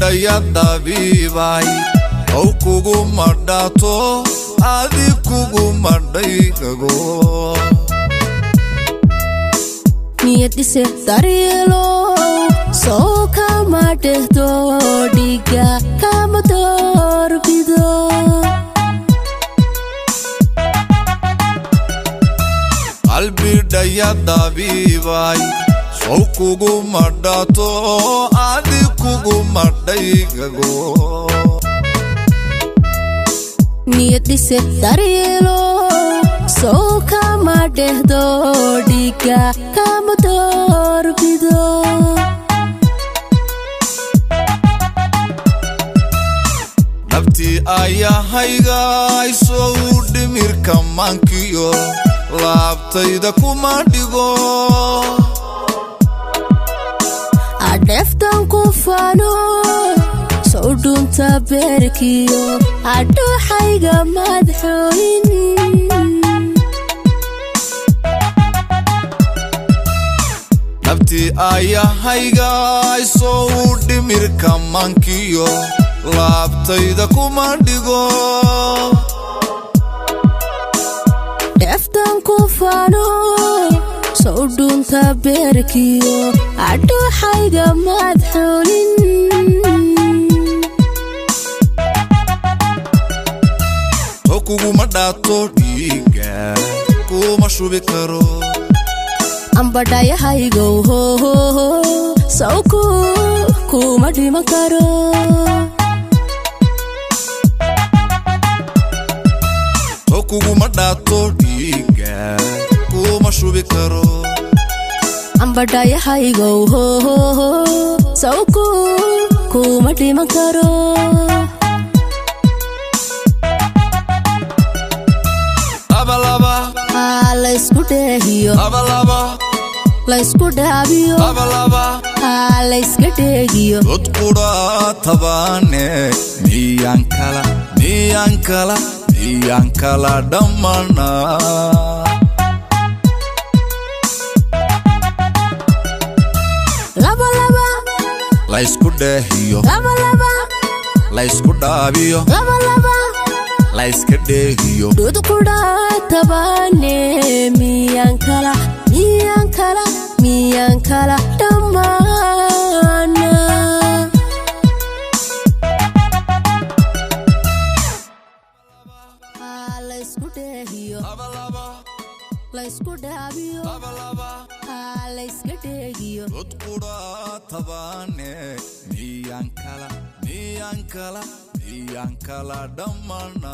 bidaya dabiibay oo kugu madhaato adi kugu madhaygago niyadise daryeelo soo kama dhehdo dhiga kama doorbido bidaya dabiibay oo kugu madhaato adi kugu madhaygago niyadise daryeelo soo kama dhehdo dhiga kama doorbido nabti ayahayga soo dhimirka mankiyo laabtayda kuma dhigo adeftan ku faano soo dhunta beerkiyo adooxayga madxooyin nabti ayahayga soo dhimirka mankiyo laabtayda kuma dhigo deftan ku faano soo dhunta beerkiyo adooxayga madxooyin kugu madhaato dhiga kuma shubi karo ambadhayahaygo sawku kuma dhima karo kugu madhaato dhiga kuma shubi karo ambadhayahaygo sawku kuma dhima karo laysku dheehiyo laysku dhaabiyo layska dheegiyo dad qura tabaane miyaan kala dhammana laysku dheehiyo laysku dhaabiyo layska dheegiyo dad qura tabaane miyaan kala dhammana laysku dheehiyo laysku dhaabiyo layska dheegiyo dad qura tabaane miyaan kala dhammana